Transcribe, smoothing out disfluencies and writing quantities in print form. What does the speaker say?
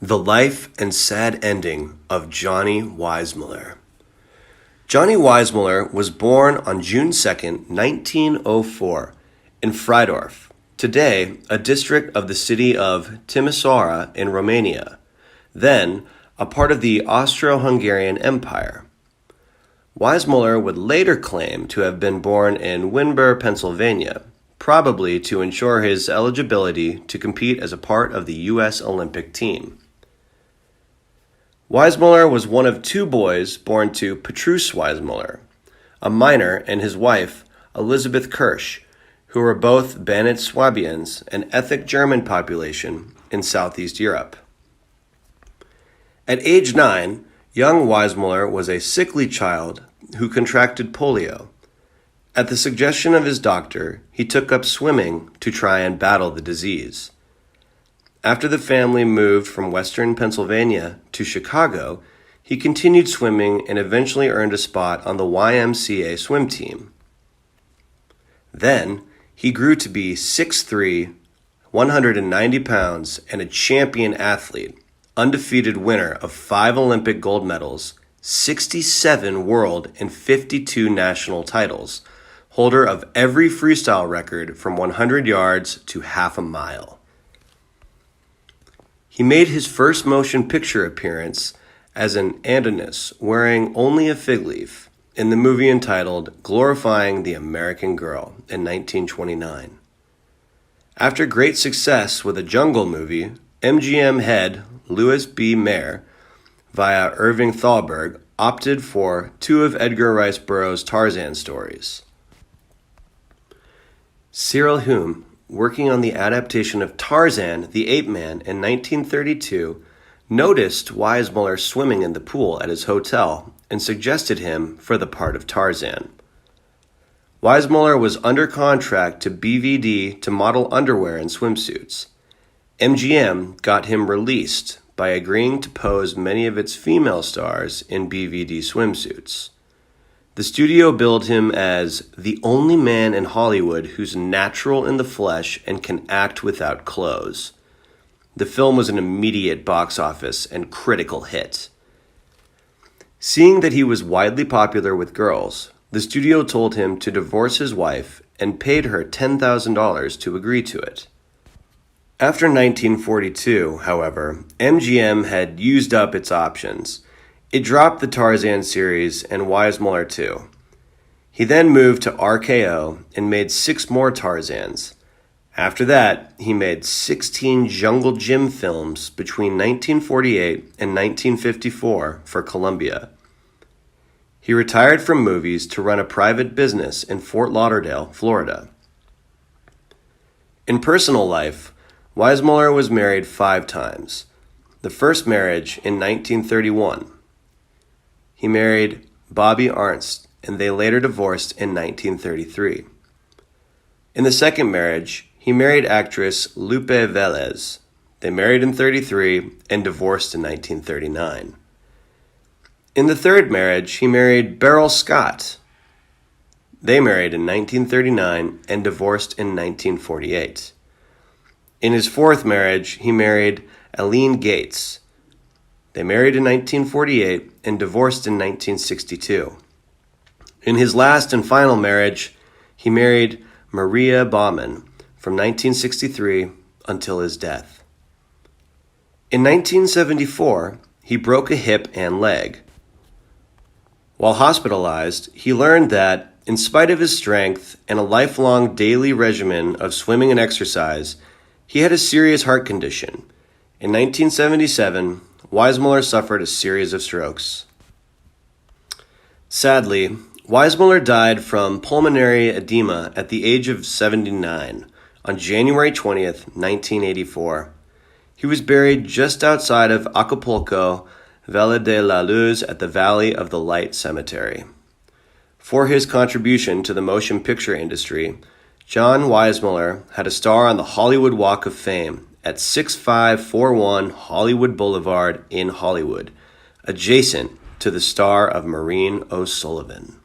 The Life and Sad Ending of Johnny Weissmuller. Johnny Weissmuller was born on June 2, 1904, in Friedorf, today a district of the city of Timisoara in Romania, then a part of the Austro-Hungarian Empire. Weissmuller would later claim to have been born in Windsor, Pennsylvania, probably to ensure his eligibility to compete as a part of the U.S. Olympic team. Weissmuller was one of two boys born to Petrus Weissmuller, a miner, and his wife, Elizabeth Kirsch, who were both Banat Swabians, an ethnic German population in Southeast Europe. At age 9, young Weissmuller was a sickly child who contracted polio. At the suggestion of his doctor, he took up swimming to try and battle the disease. After the family moved from western Pennsylvania to Chicago, he continued swimming and eventually earned a spot on the YMCA swim team. Then, he grew to be 6'3", 190 pounds, and a champion athlete, undefeated winner of 5 Olympic gold medals, 67 world and 52 national titles, holder of every freestyle record from 100 yards to half a mile. He made his first motion picture appearance as an Adonis wearing only a fig leaf in the movie entitled Glorifying the American Girl in 1929. After great success with a jungle movie, MGM head Louis B. Mayer, via Irving Thalberg, opted for 2 of Edgar Rice Burroughs' Tarzan stories. Cyril Hume, working on the adaptation of Tarzan, the Ape Man in 1932, noticed Weissmuller swimming in the pool at his hotel and suggested him for the part of Tarzan. Weissmuller was under contract to BVD to model underwear and swimsuits. MGM got him released by agreeing to pose many of its female stars in BVD swimsuits. The studio billed him as the only man in Hollywood who's natural in the flesh and can act without clothes. The film was an immediate box office and critical hit. Seeing that he was widely popular with girls, the studio told him to divorce his wife and paid her $10,000 to agree to it. After 1942, however, MGM had used up its options. It dropped the Tarzan series and Weissmuller too. He then moved to RKO and made 6 more Tarzans. After that, he made 16 Jungle Jim films between 1948 and 1954 for Columbia. He retired from movies to run a private business in Fort Lauderdale, Florida. In personal life, Weissmuller was married 5 times. The first marriage in 1931. He married Bobby Arnst, and they later divorced in 1933. In the second marriage, he married actress Lupe Velez. They married in 1933 and divorced in 1939. In the third marriage, he married Beryl Scott. They married in 1939 and divorced in 1948. In his fourth marriage, he married Aline Gates. They married in 1948 and divorced in 1962. In his last and final marriage, he married Maria Baumann from 1963 until his death. In 1974, he broke a hip and leg. While hospitalized, he learned that, in spite of his strength and a lifelong daily regimen of swimming and exercise, he had a serious heart condition. In 1977, Weissmuller suffered a series of strokes. Sadly, Weissmuller died from pulmonary edema at the age of 79 on January 20th, 1984. He was buried just outside of Acapulco, Valle de la Luz at the Valley of the Light Cemetery. For his contribution to the motion picture industry, John Weissmuller had a star on the Hollywood Walk of Fame at 6541 Hollywood Boulevard in Hollywood, adjacent to the star of Maureen O'Sullivan.